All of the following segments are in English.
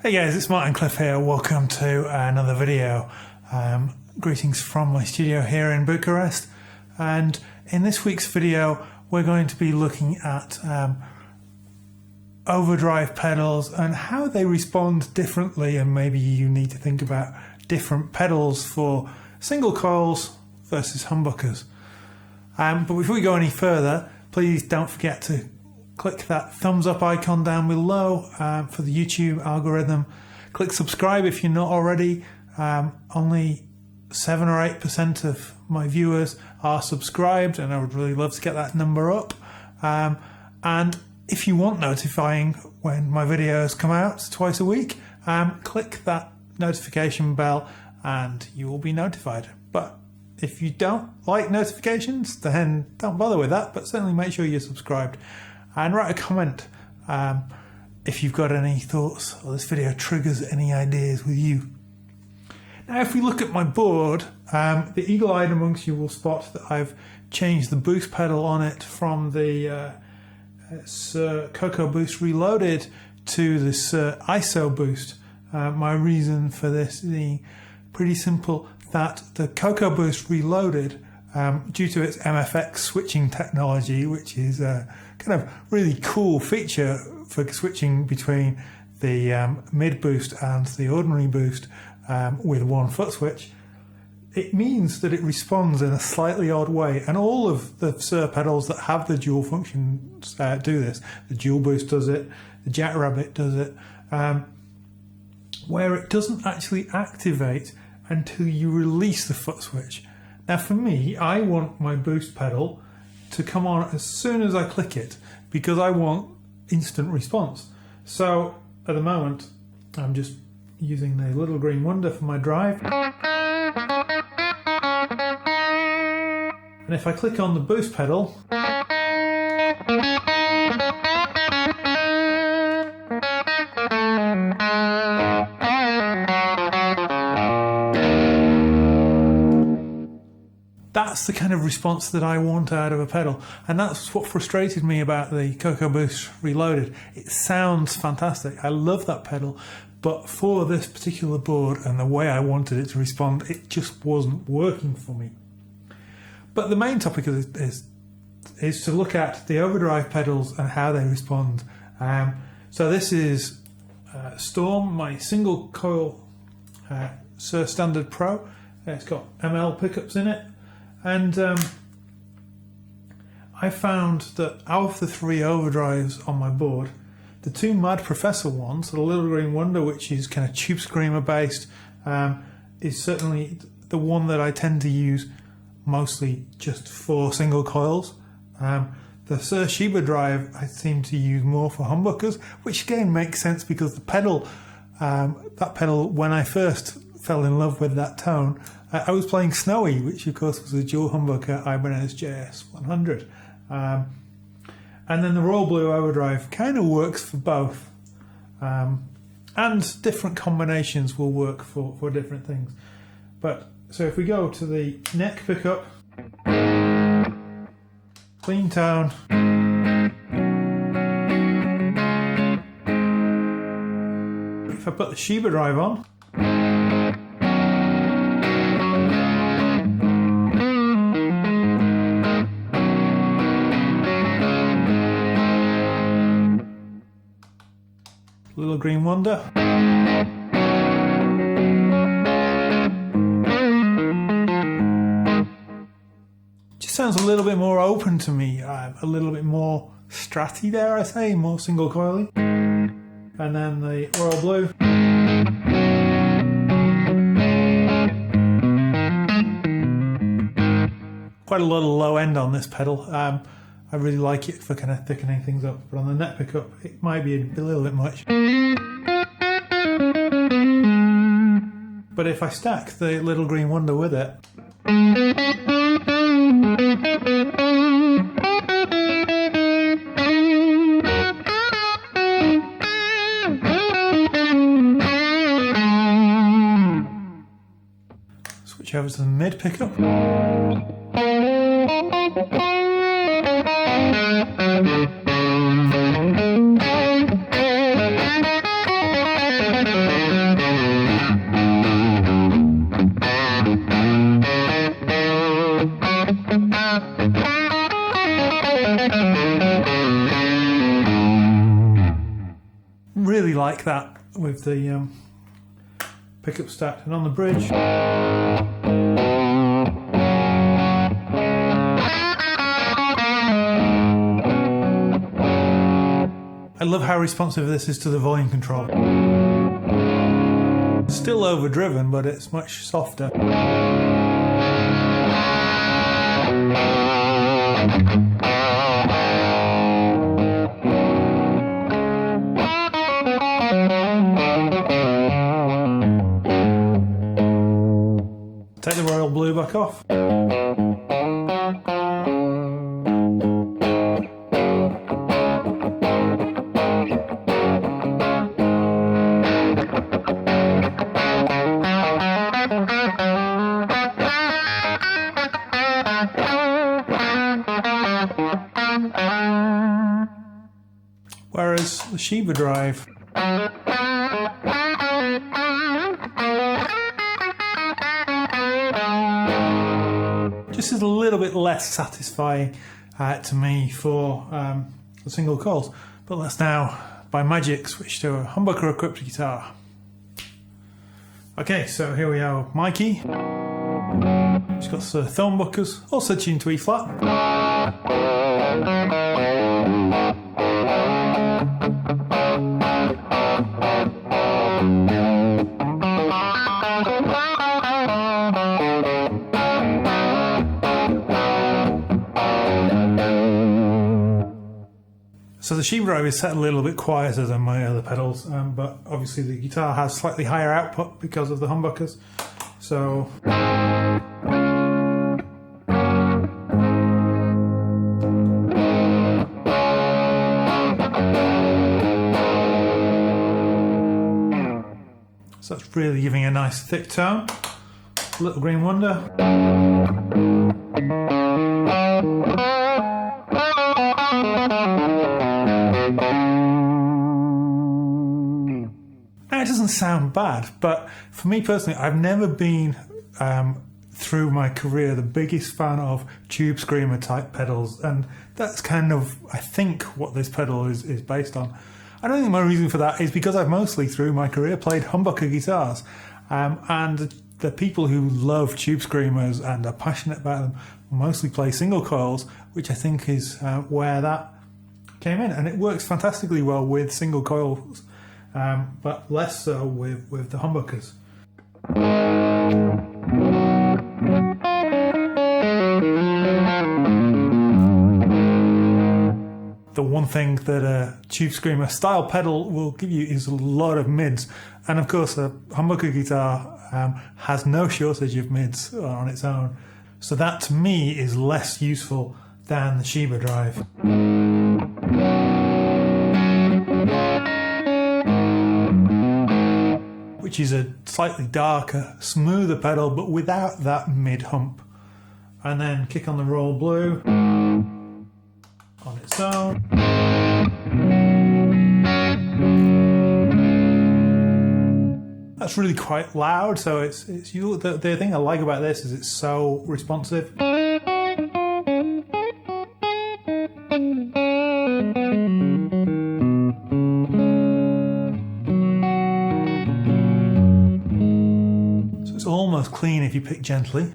Hey guys, it's Martin Cliffe here. Welcome to another video. Greetings from my studio here in Bucharest. And in this week's video, we're going to be looking at overdrive pedals and how they respond differently, and maybe you need to think about different pedals for single coils versus humbuckers. But before we go any further, please don't forget to click that thumbs up icon down below for the YouTube algorithm. Click subscribe if you're not already. Only 7 or 8% of my viewers are subscribed, and I would really love to get that number up. And if you want notifying when my videos come out twice a week, click that notification bell and you will be notified. But if you don't like notifications, then don't bother with that, but certainly make sure you're subscribed. And write a comment if you've got any thoughts or this video triggers any ideas with you. Now, if we look at my board, the eagle-eyed amongst you will spot that I've changed the boost pedal on it from the Coco Boost Reloaded to this ISO Boost. My reason for this being pretty simple, that the Coco Boost Reloaded, due to its MFX switching technology, which is kind of really cool feature for switching between the mid boost and the ordinary boost with one foot switch, it means that it responds in a slightly odd way, and all of the SIR pedals that have the dual functions do this. The dual boost does it, the Jackrabbit does it, where it doesn't actually activate until you release the foot switch. Now for me, I want my boost pedal to come on as soon as I click it, because I want instant response. So at the moment, I'm just using the Little Green Wonder for my drive. And if I click on the boost pedal, that's the kind of response that I want out of a pedal, and that's what frustrated me about the Coco Boost Reloaded. It sounds fantastic, I love that pedal, but for this particular board and the way I wanted it to respond, it just wasn't working for me. But the main topic of this is to look at the overdrive pedals and how they respond. So this is Storm, my single coil SIR Standard Pro. It's got ML pickups in it. And I found that out of the 3 overdrives on my board, the 2 Mad Professor ones, the Little Green Wonder, which is kind of Tube Screamer based, is certainly the one that I tend to use mostly just for single coils. The SIR Sheba drive I seem to use more for humbuckers, which again makes sense because the pedal, that pedal, when I first fell in love with that tone, I was playing Snowy, which of course was a dual humbucker Ibanez JS100. And then the Royal Blue Overdrive kind of works for both. And different combinations will work for different things. But so if we go to the neck pickup, clean tone, if I put the Sheba drive on, Little Green Wonder, just sounds a little bit more open to me, a little bit more stratty, dare I say, more single coily. And then the Royal Blue, quite a lot of low end on this pedal. I really like it for kind of thickening things up, but on the neck pickup it might be a little bit much. But if I stack the Little Green Wonder with it, switch over to the mid pickup. really like that with the pickup stacked. And on the bridge, I love how responsive this is to the volume control. It's still overdriven, but it's much softer. Take the royal blue back off. Whereas the Sheba Drive just is a little bit less satisfying to me for the single coils. But let's now, by magic, switch to a humbucker equipped guitar. Okay, so here we are, Mikey. It's got the humbuckers, also tuned to E flat. So the Sheba Drive is set a little bit quieter than my other pedals, but obviously the guitar has slightly higher output because of the humbuckers. So that's really giving a nice thick tone. Little Green Wonder. Now, it doesn't sound bad, but for me personally, I've never been through my career the biggest fan of tube screamer type pedals, and that's kind of, I think, what this pedal is based on. I don't think my reason for that is because I've mostly through my career played humbucker guitars, and the people who love tube screamers and are passionate about them mostly play single coils, which I think is where that came in, and it works fantastically well with single coils, but less so with the humbuckers. The one thing that a tube screamer style pedal will give you is a lot of mids, and of course a humbucker guitar has no shortage of mids on its own, so that to me is less useful than the Sheba Drive. Which is a slightly darker, smoother pedal, but without that mid hump. And then kick on the royal blue on its own. That's really quite loud, so it's the thing I like about this is it's so responsive. So it's almost clean if you pick gently.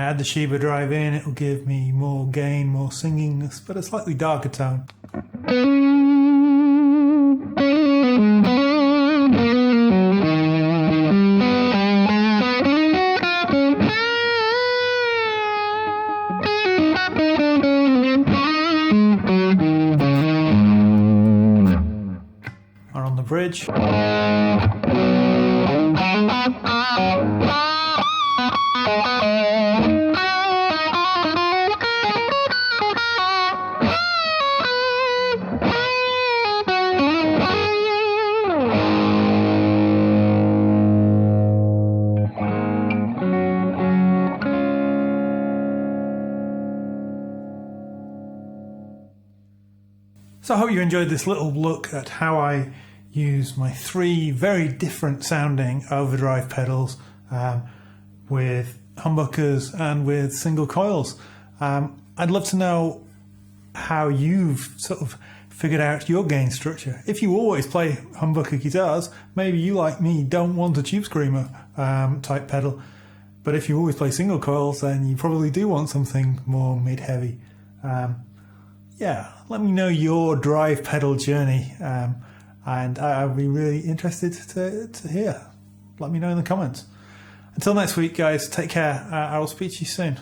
Add the Sheba Drive in, it'll give me more gain, more singingness, but a slightly darker tone. And on the bridge. So I hope you enjoyed this little look at how I use my three very different sounding overdrive pedals with humbuckers and with single coils. I'd love to know how you've sort of figured out your gain structure. If you always play humbucker guitars, maybe you, like me, don't want a tube screamer type pedal. But if you always play single coils, then you probably do want something more mid-heavy. Yeah, let me know your drive pedal journey, and I'll be really interested to hear. Let me know in the comments. Until next week, guys, take care. I will speak to you soon.